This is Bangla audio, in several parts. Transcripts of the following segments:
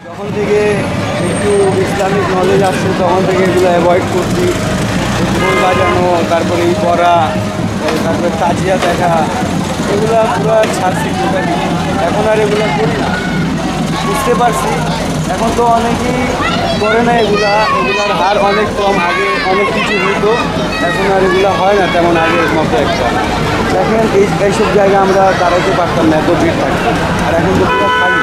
যখন থেকে একটু ইসলামিক নলেজ আসছে তখন থেকে এগুলো অ্যাভয়েড করছি। ঢোল বাজানো, তারপরে এই পড়া, তারপরে তাজিয়া দেখা, এগুলো পুরো ছাড়ছি টোটালি। এখন আর এগুলো করি না, বুঝতে পারছি। এখন তো অনেকেই করে না এগুলার হার অনেক কম। আগে অনেক কিছু হতো, এখন আর এগুলো হয় না তেমন আগের মতো একটা। দেখেন এইসব জায়গায় আমরা দাঁড়াইতে পারতাম না, এত ভিড় থাকতো। আর এখন তো পুরো খালি।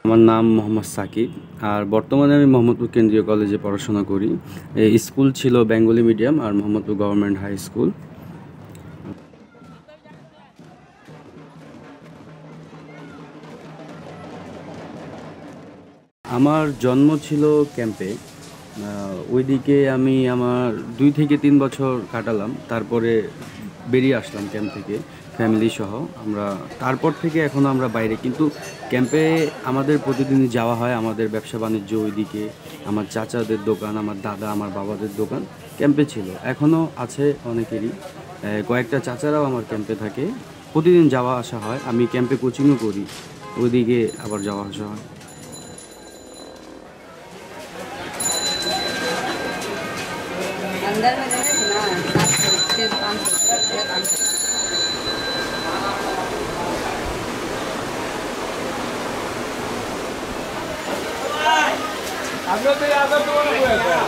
আমার নাম মোহাম্মদ সাকিব, আর বর্তমানে আমি মোহাম্মদপুর কেন্দ্রীয় কলেজে পড়াশোনা করি। এই স্কুল ছিল বেঙ্গলি মিডিয়াম আর মোহাম্মদপুর গভর্নমেন্ট হাই স্কুল। আমার জন্ম ছিল ক্যাম্পে। ওইদিকে আমি আমার 2 থেকে 3 বছর কাটালাম, তারপরে বেরিয়ে আসলাম ক্যাম্প থেকে ফ্যামিলি সহ। আমরা তারপর থেকে এখন আমরা বাইরে, কিন্তু ক্যাম্পে আমাদের প্রতিদিনই যাওয়া হয়। আমাদের ব্যবসা বাণিজ্য ওইদিকে, আমার চাচাদের দোকান, আমার দাদা, আমার বাবাদের দোকান ক্যাম্পে ছিল, এখনও আছে অনেকেরই। কয়েকটা চাচারাও আমার ক্যাম্পে থাকে, প্রতিদিন যাওয়া আসা হয়। আমি ক্যাম্পে কোচিংও করি, ওইদিকে আবার যাওয়া আসা হয়। अंदर में ना 700 से 500 हम लोग तो याद तो हुआ था।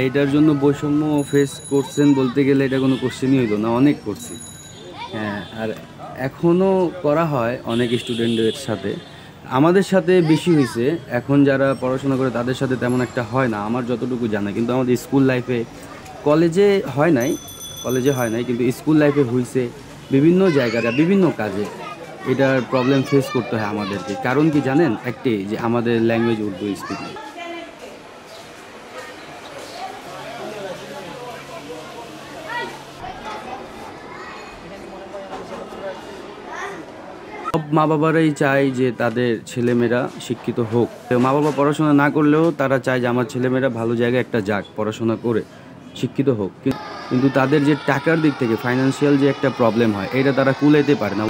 এটার জন্য বৈষম্য ফেস করছেন বলতে গেলে এটা কোনো কোশ্চেনই হইল না, অনেক করছি। হ্যাঁ, আর এখনও করা হয় অনেক স্টুডেন্টদের সাথে। আমাদের সাথে বেশি হয়েছে, এখন যারা পড়াশোনা করে তাদের সাথে তেমন একটা হয় না আমার যতটুকু জানা। কিন্তু আমাদের স্কুল লাইফে, কলেজে হয় নাই, কিন্তু স্কুল লাইফে হয়েছে। বিভিন্ন জায়গায় বিভিন্ন কাজে এটার প্রবলেম ফেস করতে হয় আমাদেরকে। কারণ কি জানেন? একটাই, যে আমাদের ল্যাঙ্গুয়েজ উর্দু স্পিকিং। সব মা বাবারাই চায় যে তাদের ছেলেমেয়েরা শিক্ষিত হোক। তো মা বাবা পড়াশোনা না করলেও তারা চায় যে আমার ছেলেমেয়েরা ভালো জায়গায় একটা যাক, পড়াশোনা করে শিক্ষিত হোক। কিন্তু তাদের যে টাকার দিক থেকে ফাইন্যান্সিয়াল যে একটা প্রবলেম হয়, এটা তারা কুলাইতে পারে না।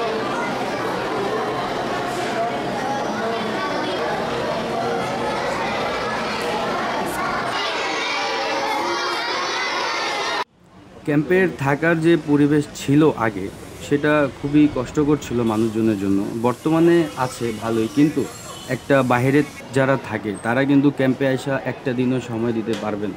ক্যাম্পের থাকার যে পরিবেশ ছিল আগে, সেটা খুবই কষ্টকর ছিল মানুষজনের জন্য। বর্তমানে আছে ভালোই, কিন্তু একটা বাইরে যারা থাকে তারা কিন্তু ক্যাম্পে আসা একটা দিনও সময় দিতে পারবেন।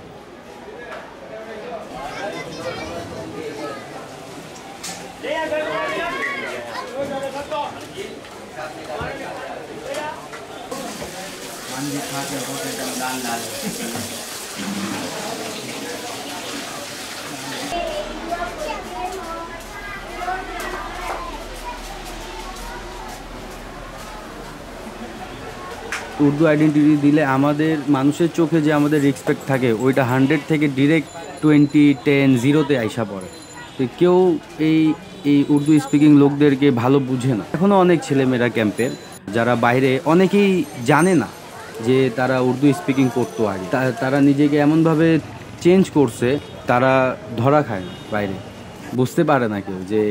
উর্দু আইডেন্টিটি দিলে আমাদের মানুষের চোখে যে আমাদের রেসপেক্ট থাকে ওইটা 100 থেকে ডিরেক্ট 20, 10, 0-তে আইসা পড়ে। তো কেউ এই এই উর্দু স্পিকিং লোকদেরকে ভালো বুঝে না। এখনও অনেক ছেলেমেয়েরা ক্যাম্পের যারা বাইরে, অনেকেই জানে না যে তারা উর্দু স্পিকিং করতো আগে। তারা নিজেকে এমনভাবে চেঞ্জ করছে, তারা ধরা খায় না বাইরে, বুঝতে পারে না কেউ যে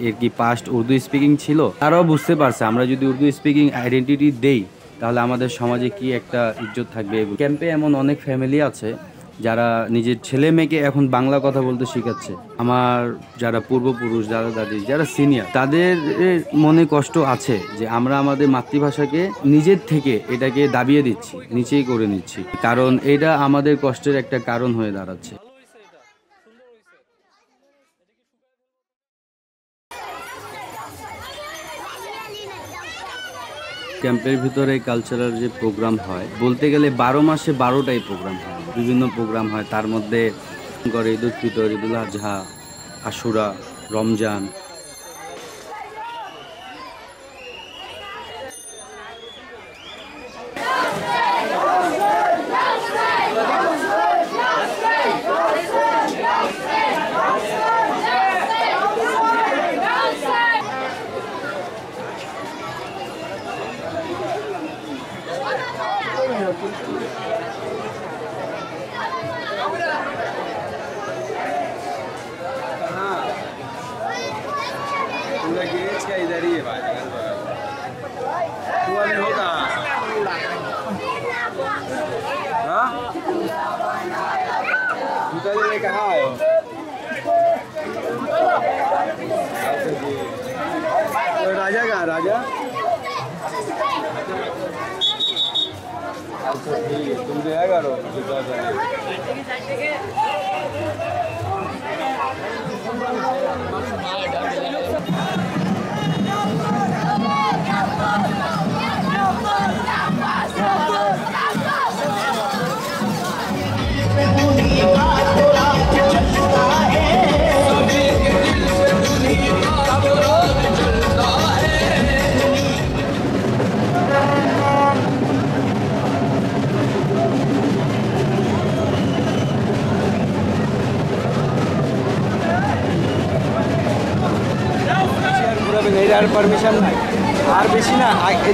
এর কি পাস্ট উর্দু স্পিকিং ছিল। তারাও বুঝতে পারছে আমরা যদি উর্দু স্পিকিং আইডেন্টিটি দেই তাহলে আমাদের সমাজে কি একটা ইজ্জত থাকবে। ক্যাম্পে এমন অনেক ফ্যামিলি আছে যারা নিজের ছেলে মেয়েকে এখন বাংলা কথা বলতে শেখাচ্ছে। আমার যারা পূর্বপুরুষ, দাদা দাদি, যারা সিনিয়র, তাদের মনে কষ্ট আছে যে আমরা আমাদের মাতৃভাষাকে নিজের থেকে এটাকে দাবিয়ে দিচ্ছি, নিচেই করে নিচ্ছি, কারণ এটা আমাদের কষ্টের একটা কারণ হয়ে দাঁড়াচ্ছে। ক্যাম্পের ভিতরে কালচারাল যে প্রোগ্রাম হয়, বলতে গেলে 12 মাসে 12টাই প্রোগ্রাম হয়, বিভিন্ন প্রোগ্রাম হয়। তার মধ্যে করে ঈদ উল ফিতর, ঈদ উল আজহা, আশুরা, রমজান। पूरा गेज का इधर ही है भाई। तू अभी होगा हाँ जूता लेने कहाँ आए हो? तो राजा कहाँ राजा? अच्छा ठीक है, तुम गया करो जूता लेने। नहीं यार परमिशन নাই আর বেশি না।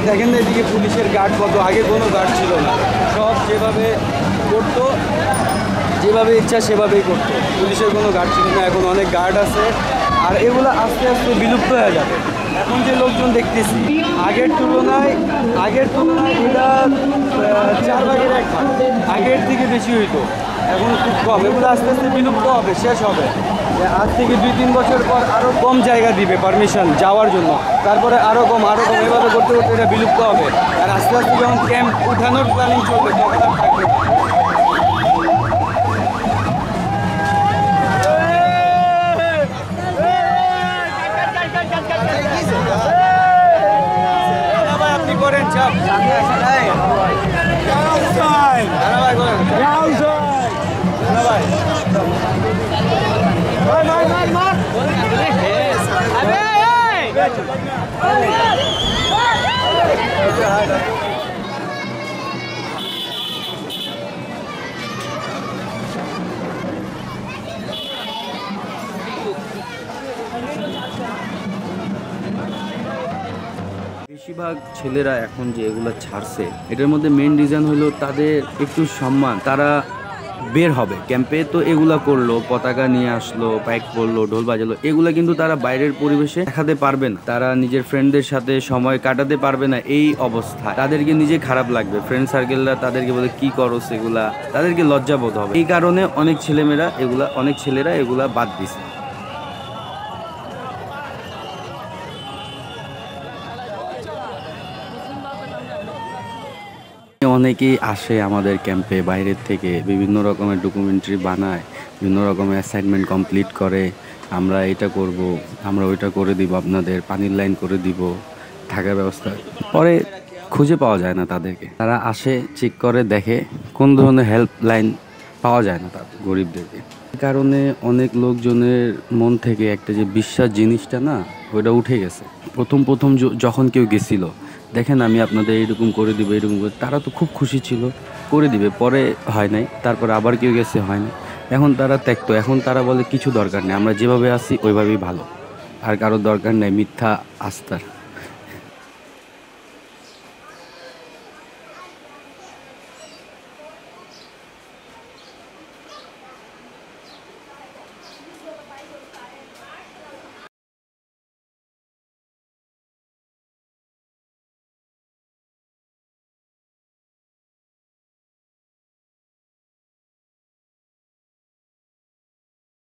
দেখেন এদিকে পুলিশের গার্ড কত, আগে কোনো গার্ড ছিল না, সব যেভাবে করতো, যেভাবে ইচ্ছা সেভাবেই করতো, পুলিশের কোনো গার্ড ছিল না। এখন অনেক গার্ড আছে, আর এগুলো আস্তে আস্তে বিলুপ্ত হয়ে যাবে। এখন যে লোকজন দেখতেছি আগের তুলনায় এটা 4 ভাগের 1 ভাগ, আগের থেকে বেশি হইতো, এখন খুব কম। এগুলো আস্তে আস্তে বিলুপ্ত হবে, শেষ হবে। আজ থেকে 2-3 বছর পর আরও কম জায়গা দিবে পারমিশন যাওয়ার জন্য, তারপরে আরও কম এভাবে করতে করতে এটা বিলুপ্ত হবে। আর আস্তে আস্তে যখন ক্যাম্প উঠানোর প্ল্যানিং চলবে তখন আর থাকবে না। আপনি করেন চাপ বেশিরভাগ ছেলেরা এখন যে এগুলো ছাড়ছে, এটার মধ্যে মেন রিজন হলো তাদের একটু সম্মান। তারা বের হবে ক্যাম্পে, তো এগুলা করলো, পতাকা নিয়ে আসলো, পাইক করলো, ঢোল বাজালো, এগুলা কিন্তু তারা বাইরের পরিবেশে দেখাতে পারবে না, তারা নিজের ফ্রেন্ডদের সাথে সময় কাটাতে পারবে না। এই অবস্থায় তাদেরকে নিজে খারাপ লাগবে, ফ্রেন্ড সার্কেলরা তাদেরকে বলে কি করো, সেগুলা তাদেরকে লজ্জাবোধ হবে। এই কারণে অনেক ছেলেরা এগুলা বাদ দিছে। অনেকেই আসে আমাদের ক্যাম্পে বাইরের থেকে, বিভিন্ন রকমের ডকুমেন্টারি বানায়, বিভিন্ন রকমের অ্যাসাইনমেন্ট কমপ্লিট করে। আমরা এটা করব, আমরা ওইটা করে দিব, আপনাদের পানির লাইন করে দিব, থাকার ব্যবস্থা। পরে খুঁজে পাওয়া যায় না তাদেরকে। তারা আসে, চেক করে, দেখে কোন ধরনের হেল্প লাইন পাওয়া যায় না তাদের গরিবদেরকে। এই কারণে অনেক লোকজনের মন থেকে একটা যে বিশ্বাস জিনিসটা না, ওইটা উঠে গেছে। প্রথম যখন কেউ গেছিল দেখেন আমি আপনাদের এরকম করে দিব, এরকম করে, তারা তো খুব খুশি ছিল, করে দিবে, পরে হয় নাই, তারপরে আবার কেউ গেছে, হয় না। এখন তারা ত্যক্ত, এখন তারা বলে কিছু দরকার নেই, আমরা যেভাবে আছি ওইভাবেই ভালো, আর কারোর দরকার নেই মিথ্যা আস্থার।